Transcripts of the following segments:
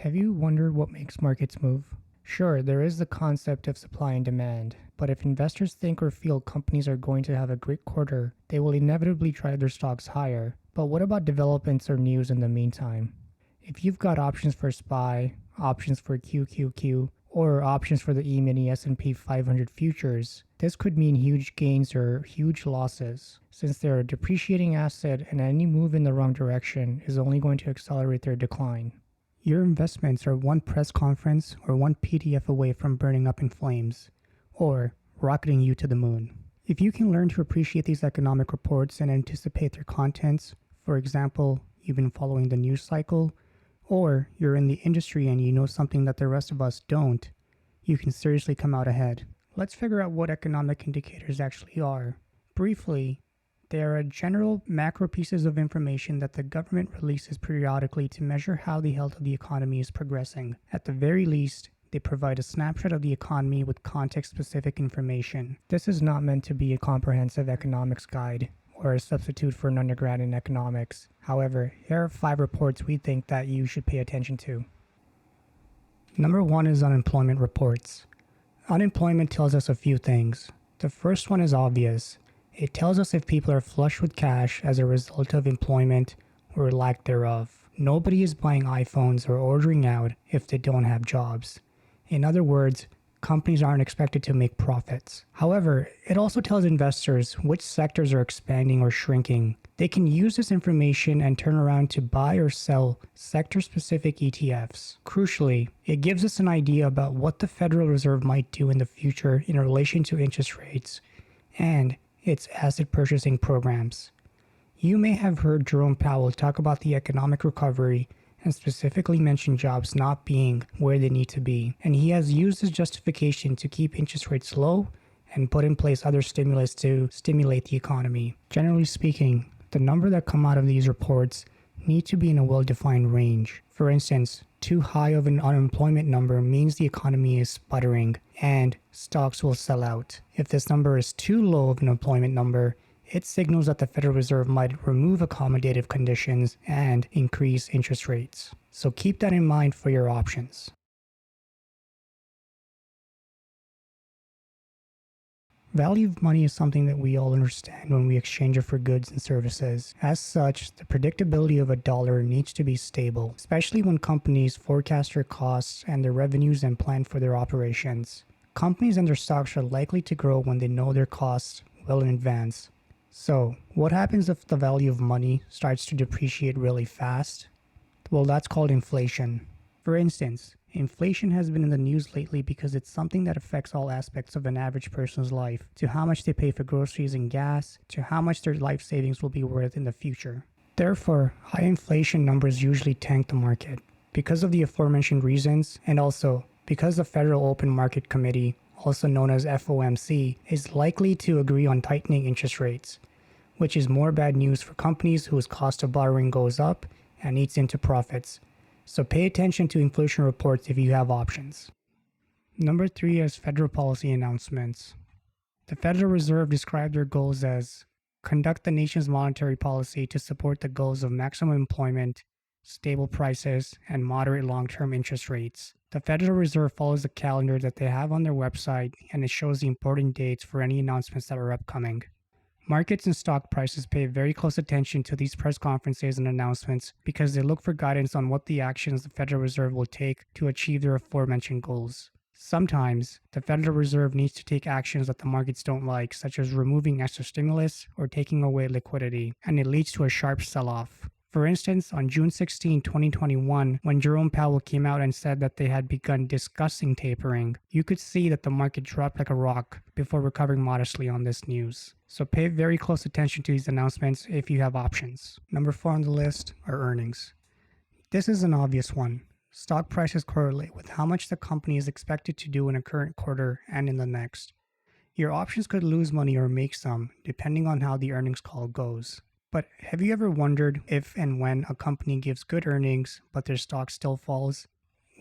Have you wondered what makes markets move? Sure, there is the concept of supply and demand, but if investors think or feel companies are going to have a great quarter, they will inevitably drive their stocks higher. But what about developments or news in the meantime? If you've got options for SPY, options for QQQ, or options for the E-mini S&P 500 futures, this could mean huge gains or huge losses, since they're a depreciating asset and any move in the wrong direction is only going to accelerate their decline. Your investments are one press conference or one PDF away from burning up in flames, or rocketing you to the moon. If you can learn to appreciate these economic reports and anticipate their contents, for example, you've been following the news cycle, or you're in the industry and you know something that the rest of us don't, you can seriously come out ahead. Let's figure out what economic indicators actually are. Briefly, they are general macro pieces of information that the government releases periodically to measure how the health of the economy is progressing. At the very least, they provide a snapshot of the economy with context-specific information. This is not meant to be a comprehensive economics guide or a substitute for an undergrad in economics. However, here are 5 reports we think that you should pay attention to. Number 1 is unemployment reports. Unemployment tells us a few things. The first one is obvious. It tells us if people are flush with cash as a result of employment or lack thereof. Nobody is buying iPhones or ordering out if they don't have jobs. In other words, companies aren't expected to make profits. However, it also tells investors which sectors are expanding or shrinking. They can use this information and turn around to buy or sell sector-specific ETFs. Crucially, it gives us an idea about what the Federal Reserve might do in the future in relation to interest rates and its asset purchasing programs. You may have heard Jerome Powell talk about the economic recovery and specifically mention jobs not being where they need to be, and he has used this justification to keep interest rates low and put in place other stimulus to stimulate the economy. Generally speaking, the number that come out of these reports need to be in a well-defined range. For instance, too high of an unemployment number means the economy is sputtering and stocks will sell out. If this number is too low of an employment number, it signals that the Federal Reserve might remove accommodative conditions and increase interest rates. So keep that in mind for your options. Value of money is something that we all understand when we exchange it for goods and services. As such, the predictability of a dollar needs to be stable, especially when companies forecast their costs and their revenues and plan for their operations. Companies and their stocks are likely to grow when they know their costs well in advance. So, what happens if the value of money starts to depreciate really fast? Well, that's called inflation. For instance, inflation has been in the news lately because it's something that affects all aspects of an average person's life, to how much they pay for groceries and gas, to how much their life savings will be worth in the future. Therefore, high inflation numbers usually tank the market because of the aforementioned reasons, and also because the Federal Open Market Committee, also known as FOMC, is likely to agree on tightening interest rates, which is more bad news for companies whose cost of borrowing goes up and eats into profits. So pay attention to inflation reports if you have options. Number 3 is federal policy announcements. The Federal Reserve described their goals as conduct the nation's monetary policy to support the goals of maximum employment, stable prices, and moderate long-term interest rates. The Federal Reserve follows the calendar that they have on their website, and it shows the important dates for any announcements that are upcoming. Markets and stock prices pay very close attention to these press conferences and announcements because they look for guidance on what the actions the Federal Reserve will take to achieve their aforementioned goals. Sometimes, the Federal Reserve needs to take actions that the markets don't like, such as removing extra stimulus or taking away liquidity, and it leads to a sharp sell-off. For instance, on June 16, 2021, when Jerome Powell came out and said that they had begun discussing tapering, you could see that the market dropped like a rock before recovering modestly on this news. So pay very close attention to these announcements if you have options. Number 4 on the list are earnings. This is an obvious one. Stock prices correlate with how much the company is expected to do in a current quarter and in the next. Your options could lose money or make some, depending on how the earnings call goes. But have you ever wondered if and when a company gives good earnings, but their stock still falls?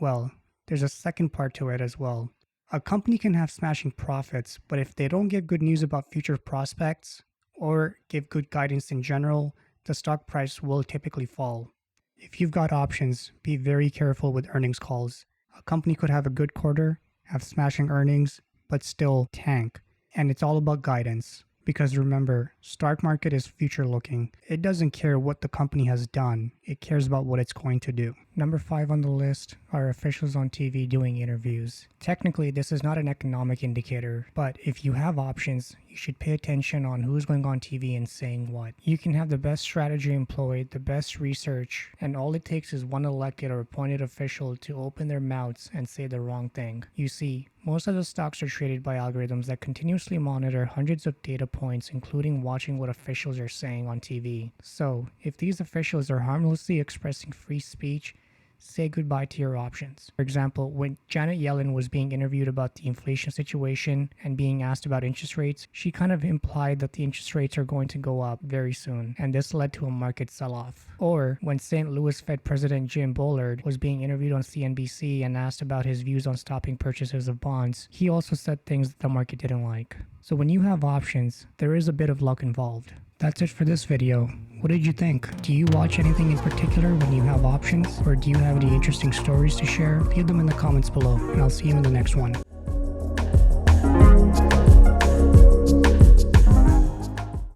Well, there's a second part to it as well. A company can have smashing profits, but if they don't give good news about future prospects, or give good guidance in general, the stock price will typically fall. If you've got options, be very careful with earnings calls. A company could have a good quarter, have smashing earnings, but still tank. And it's all about guidance. Because remember, stock market is future looking. It doesn't care what the company has done. It cares about what it's going to do. Number 5 on the list are officials on TV doing interviews. Technically, this is not an economic indicator, but if you have options, you should pay attention on who's going on TV and saying what. You can have the best strategy employed, the best research, and all it takes is one elected or appointed official to open their mouths and say the wrong thing. You see, most of the stocks are traded by algorithms that continuously monitor hundreds of data points, including watching what officials are saying on TV. So, if these officials are harmlessly expressing free speech, say goodbye to your options. For example, when Janet Yellen was being interviewed about the inflation situation and being asked about interest rates, she kind of implied that the interest rates are going to go up very soon, and this led to a market sell-off. Or when St. Louis Fed President Jim Bullard was being interviewed on CNBC and asked about his views on stopping purchases of bonds, he also said things that the market didn't like. So when you have options, there is a bit of luck involved. That's it for this video. What did you think? Do you watch anything in particular when you have options? Or do you have any interesting stories to share? Leave them in the comments below, and I'll see you in the next one.